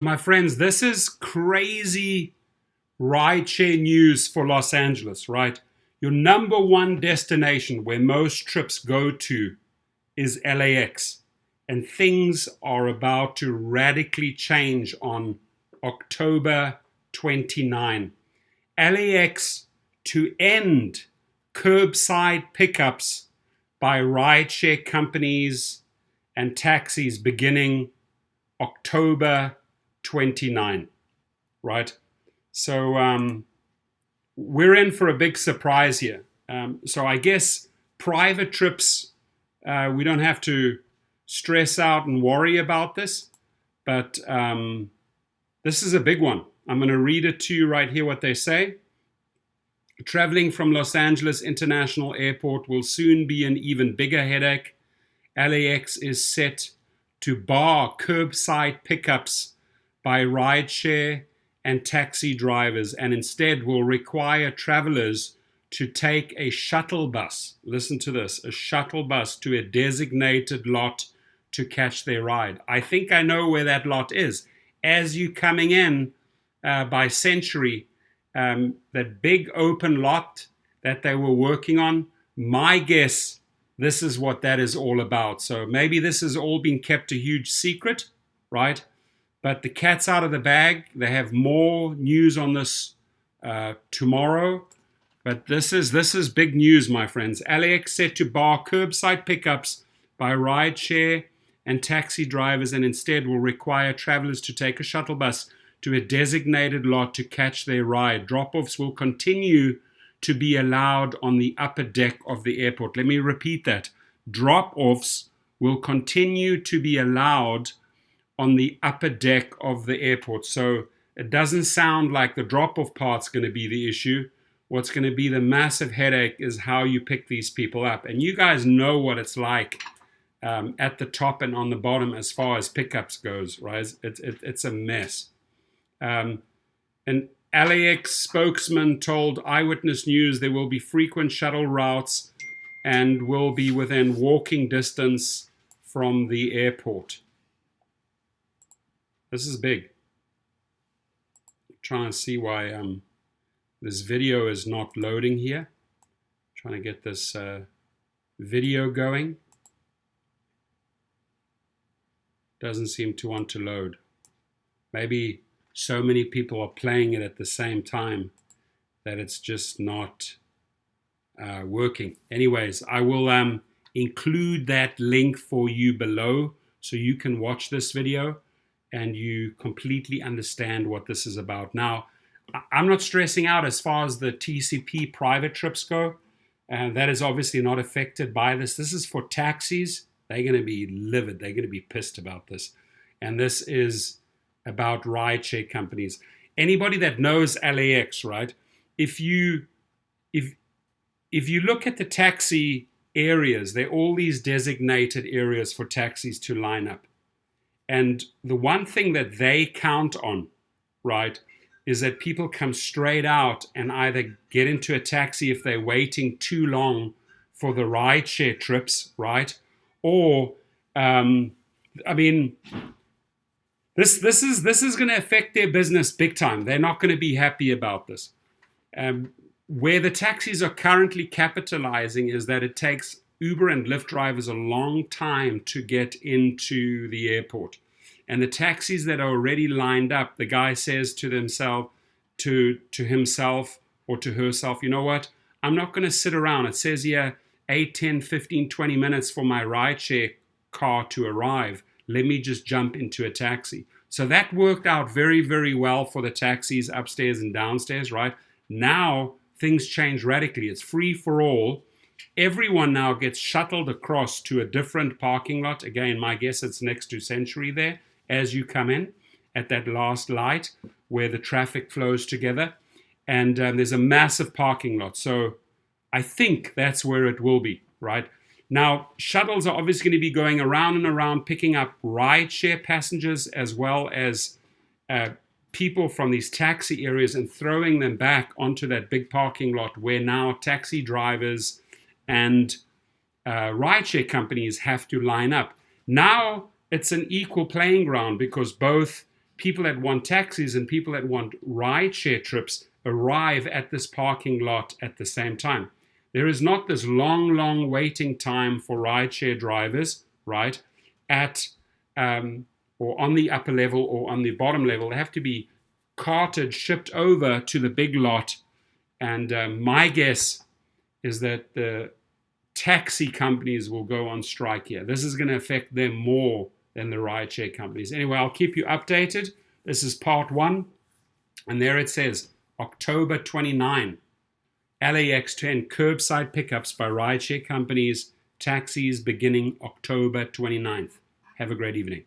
My friends, this is crazy rideshare news for Los Angeles, right? Your number one destination where most trips go to is LAX, and things are about to radically change on October 29. LAX to end curbside pickups by rideshare companies and taxis beginning October 29, right? So we're in for a big surprise here. So I guess private trips, we don't have to stress out and worry about this, but this is a big one. I'm going to read it to you right here what they say. Traveling from Los Angeles International Airport will soon be an even bigger headache. LAX is set to bar curbside pickups by rideshare and taxi drivers and instead will require travelers to take a shuttle bus. Listen to this, a shuttle bus to a designated lot to catch their ride. I think I know where that lot is. As you coming in by Century, that big open lot that they were working on, my guess, this is what that is all about. So maybe this has all been kept a huge secret, right? But the cat's out of the bag. They have more news on this tomorrow. But this is big news, my friends. LAX set to bar curbside pickups by rideshare and taxi drivers and instead will require travelers to take a shuttle bus to a designated lot to catch their ride. Drop-offs will continue to be allowed on the upper deck of the airport. Let me repeat that. Drop-offs will continue to be allowed on the upper deck of the airport. So it doesn't sound like the drop-off part's going to be the issue. What's going to be the massive headache is how you pick these people up. And you guys know what it's like at the top and on the bottom as far as pickups goes, right? It's a mess. An LAX spokesman told Eyewitness News there will be frequent shuttle routes and will be within walking distance from the airport. This is big. I'm trying to see why this video is not loading here. I'm trying to get this video going. Doesn't seem to want to load. Maybe so many people are playing it at the same time that it's just not working. Anyways, I will include that link for you below so you can watch this video and you completely understand what this is about. Now, I'm not stressing out as far as the TCP private trips go. That is obviously not affected by this. This is for taxis. They're going to be livid. They're going to be pissed about this. And this is about rideshare companies. Anybody that knows LAX, right? If you look at the taxi areas, there are all these designated areas for taxis to line up. And the one thing that they count on, right, is that people come straight out and either get into a taxi if they're waiting too long for the rideshare trips, right? Or, this is going to affect their business big time. They're not going to be happy about this. Where the taxis are currently capitalizing is that it takes Uber and Lyft drivers a long time to get into the airport. And the taxis that are already lined up, the guy says to himself or to herself, you know what? I'm not going to sit around. It says here 8, 10, 15, 20 minutes for my rideshare car to arrive. Let me just jump into a taxi. So that worked out very, very well for the taxis upstairs and downstairs, right? Now things change radically. It's free for all. Everyone now gets shuttled across to a different parking lot. Again, my guess it's next to Century there as you come in at that last light where the traffic flows together. And there's a massive parking lot. So I think that's where it will be, right? Now, shuttles are obviously going to be going around and around picking up rideshare passengers as well as people from these taxi areas and throwing them back onto that big parking lot where now taxi drivers and rideshare companies have to line up. Now it's an equal playing ground because both people that want taxis and people that want rideshare trips arrive at this parking lot at the same time. There is not this long waiting time for rideshare drivers, right, at or on the upper level or on the bottom level. They have to be carted, shipped over to the big lot. And my guess is that the taxi companies will go on strike here. This is going to affect them more than the rideshare companies. Anyway, I'll keep you updated. This is part 1. And there it says, October 29, LAX to end curbside pickups by rideshare companies, taxis beginning October 29th. Have a great evening.